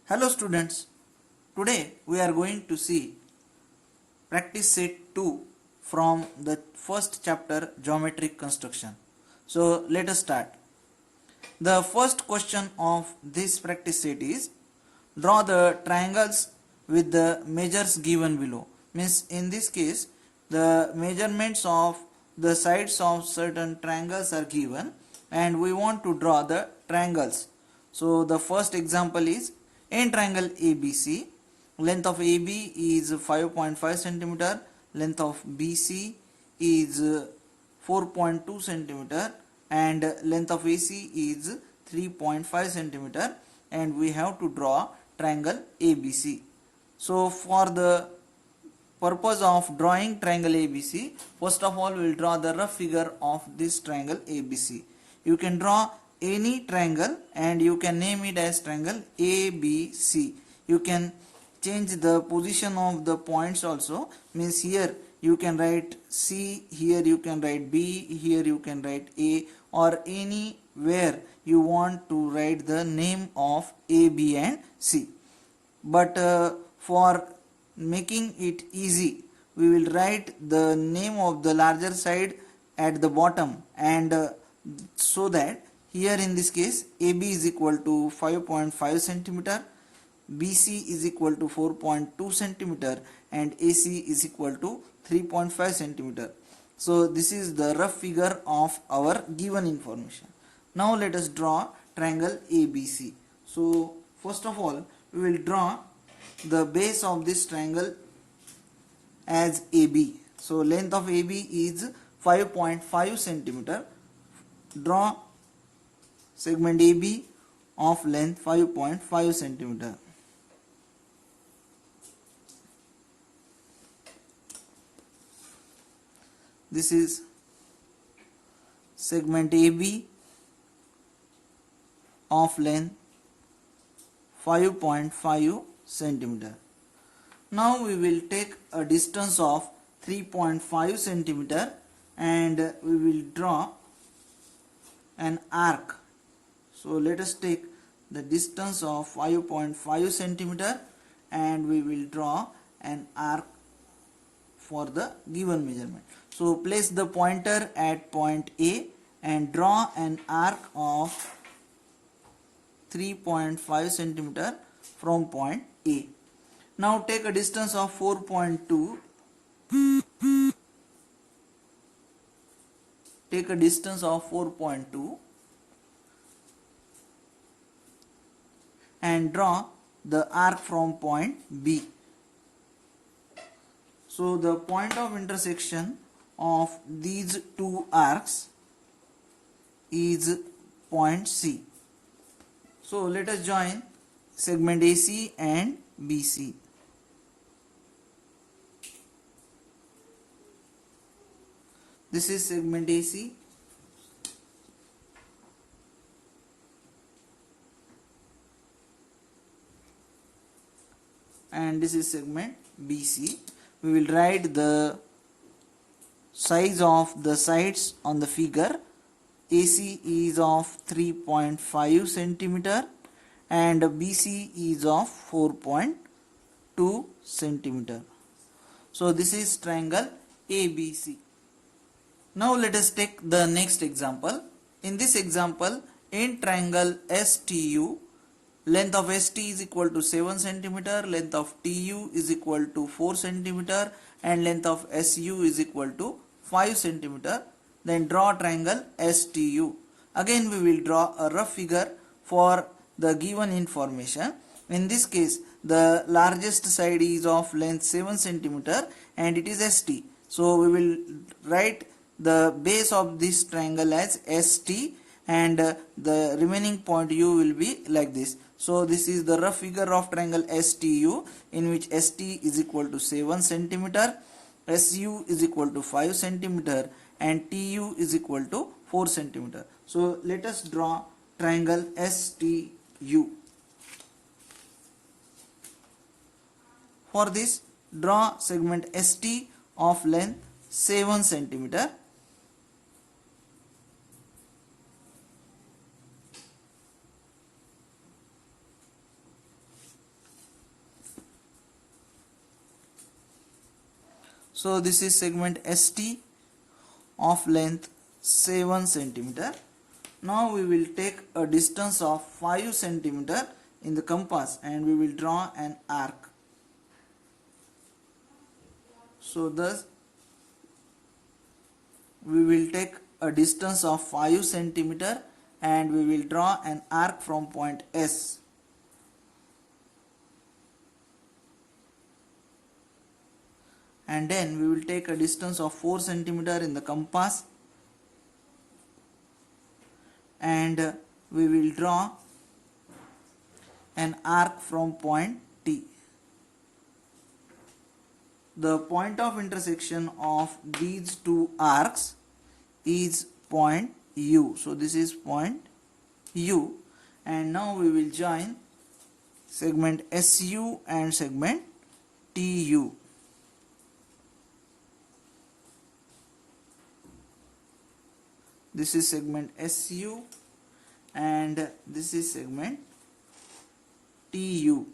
Hello students, today we are going to see practice set 2 from the first chapter geometric construction. So let us start. The first question of this practice set is draw the triangles with the measures given below. Means in this case the measurements of the sides of certain triangles are given and we want to draw the triangles. So the first example is in triangle ABC, length of AB is 5.5 centimeter, length of BC is 4.2 centimeter and length of AC is 3.5 centimeter and we have to draw triangle ABC. So for the purpose of drawing triangle ABC, first of all we will draw the rough figure of this triangle ABC. You can draw any triangle and you can name it as triangle ABC. You can change the position of the points also, means here you can write C, here you can write B, here you can write A, or anywhere you want to write the name of A, B and C. But for making it easy, we will write the name of the larger side at the bottom, and so that here in this case AB is equal to 5.5 centimeter, BC is equal to 4.2 centimeter and AC is equal to 3.5 centimeter. So this is the rough figure of our given information. Now let us draw triangle ABC. So first of all we will draw the base of this triangle as AB. So length of AB is 5.5 centimeter. Draw segment AB of length 5.5 centimeter. This is segment AB of length 5.5 centimeter. Now we will take a distance of 3.5 centimeter and we will draw an arc. So let us take the distance of 5.5 centimeter and we will draw an arc for the given measurement. So place the pointer at point A and draw an arc of 3.5 centimeter from point A. Now take a distance of 4.2. Take a distance of 4.2 and draw the arc from point B. So the point of intersection of these two arcs is point C. So let us join segment AC and BC. This is segment AC and this is segment BC. We will write the size of the sides on the figure. AC is of 3.5 centimeter and BC is of 4.2 centimeter. So this is triangle ABC. Now let us take the next example. In this example, in triangle STU, length of ST is equal to 7 centimeter, length of TU is equal to 4 centimeter and length of SU is equal to 5 centimeter. Then draw triangle STU. Again we will draw a rough figure for the given information. In this case the largest side is of length 7 centimeter and it is ST. So we will write the base of this triangle as ST and the remaining point U will be like this. So this is the rough figure of triangle STU, in which ST is equal to 7 centimeter, SU is equal to 5 centimeter and TU is equal to 4 centimeter. So let us draw triangle STU. For this, draw segment ST of length 7 centimeter So this is segment ST of length 7 centimeter. Now we will take a distance of 5 centimeter in the compass and we will draw an arc. So thus we will take a distance of 5 centimeter and we will draw an arc from point S. And then we will take a distance of 4 centimeter in the compass and we will draw an arc from point T. The point of intersection of these two arcs is point U. So this is point U, and now we will join segment SU and segment TU. This is segment SU and this is segment TU.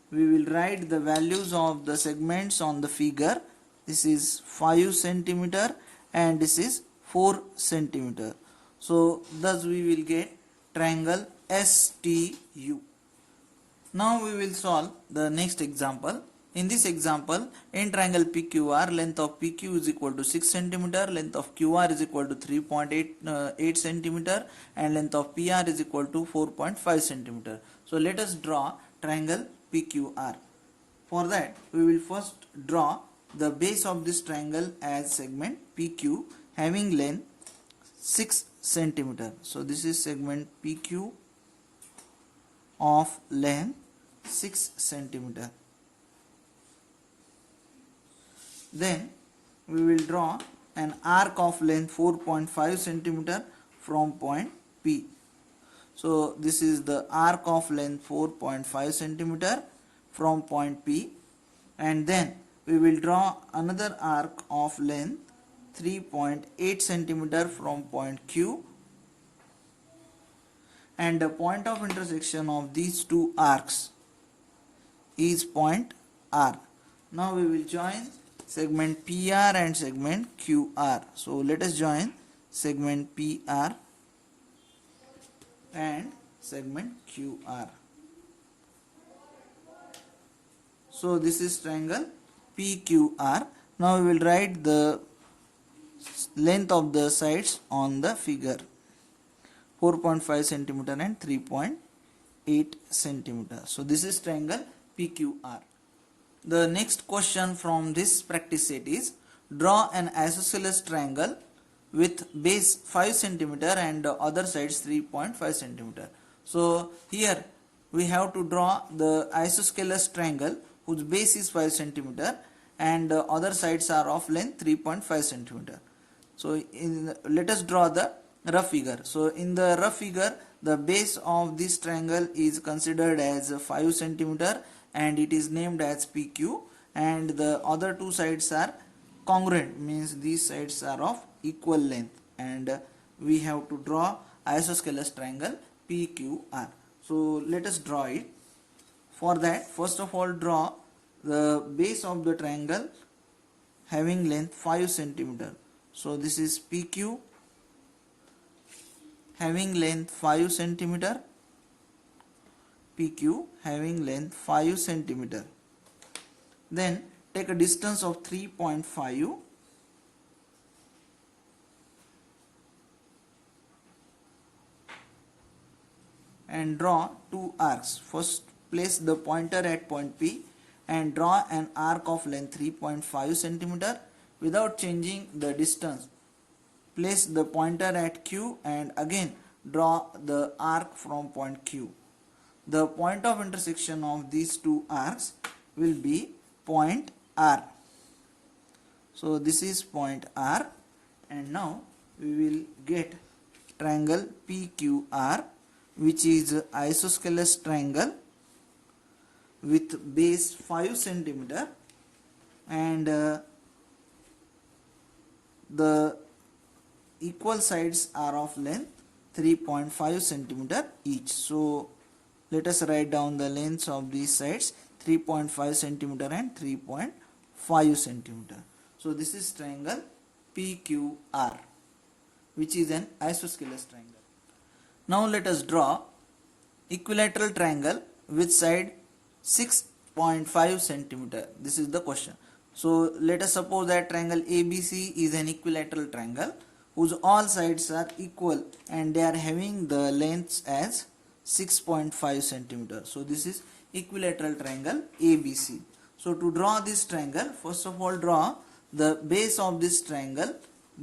We will write the values of the segments on the figure. This is 5 centimeter and this is 4 centimeter. So thus we will get triangle STU. Now we will solve the next example. In this example, in triangle PQR, length of PQ is equal to 6 centimeter, length of QR is equal to 3.8 centimeter, and length of PR is equal to 4.5 centimeter. So let us draw triangle PQR. For that, we will first draw the base of this triangle as segment PQ having length 6 centimeter. So this is segment PQ of length 6 centimeter. Then we will draw an arc of length 4.5 centimeter from point P. So this is the arc of length 4.5 centimeter from point P, and then we will draw another arc of length 3.8 centimeter from point Q, and the point of intersection of these two arcs is point R. Now we will join segment PR and segment QR. So let us join segment PR and segment QR. So this is triangle PQR. Now we will write the length of the sides on the figure: 4.5 centimeter and 3.8 centimeter. So this is triangle PQR. The next question from this practice set is: draw an isosceles triangle with base 5 centimeter and other sides 3.5 centimeter. So here we have to draw the isosceles triangle whose base is 5 centimeter and other sides are of length 3.5 centimeter. So let us draw the rough figure. So in the rough figure, the base of this triangle is considered as 5 centimeter and it is named as PQ, and the other two sides are congruent, means these sides are of equal length, and we have to draw isosceles triangle PQR. So let us draw it. For that, first of all, draw the base of the triangle having length 5 centimeter. So this is PQ having length 5 centimeter. PQ having length 5 centimeter. Then take a distance of 3.5 and draw two arcs. First, place the pointer at point P and draw an arc of length 3.5 centimeter without changing the distance. Place the pointer at Q and again draw the arc from point Q. The point of intersection of these two arcs will be point R. So this is point R, and now we will get triangle PQR, which is isosceles triangle with base 5 centimeter and the equal sides are of length 3.5 centimeter each. So let us write down the lengths of these sides: 3.5 centimeter and 3.5 centimeter. So this is triangle PQR, which is an isosceles triangle. Now let us draw equilateral triangle with side 6.5 centimeter. This is the question. So let us suppose that triangle ABC is an equilateral triangle whose all sides are equal and they are having the lengths as 6.5 centimeter. So this is equilateral triangle ABC. So to draw this triangle, first of all draw the base of this triangle,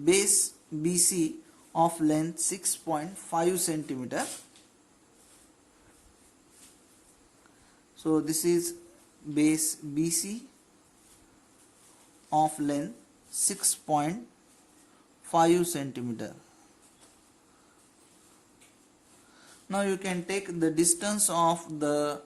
base BC of length 6.5 centimeter. So this is base BC of length 6.5 centimeter. Now you can take the distance of the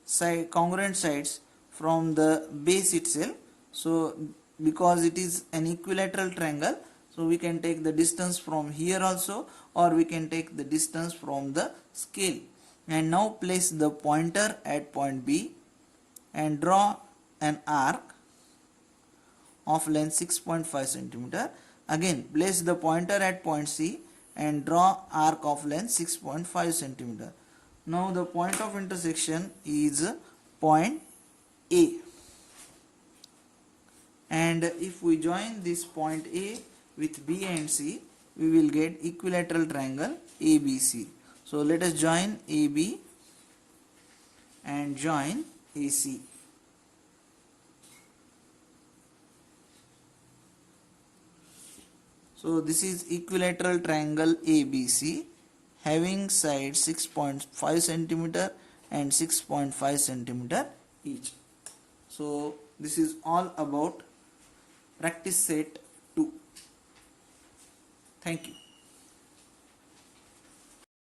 side congruent sides from the base itself. So because it is an equilateral triangle, so we can take the distance from here also, or we can take the distance from the scale. And now place the pointer at point B and draw an arc of length 6.5 centimeter. Again place the pointer at point C and draw arc of length 6.5 centimeter. Now the point of intersection is point A, and if we join this point A with B and C, we will get equilateral triangle ABC. So let us join AB and join AC. So this is equilateral triangle ABC having sides 6.5 centimeter and 6.5 centimeter each. So this is all about practice set 2. Thank you.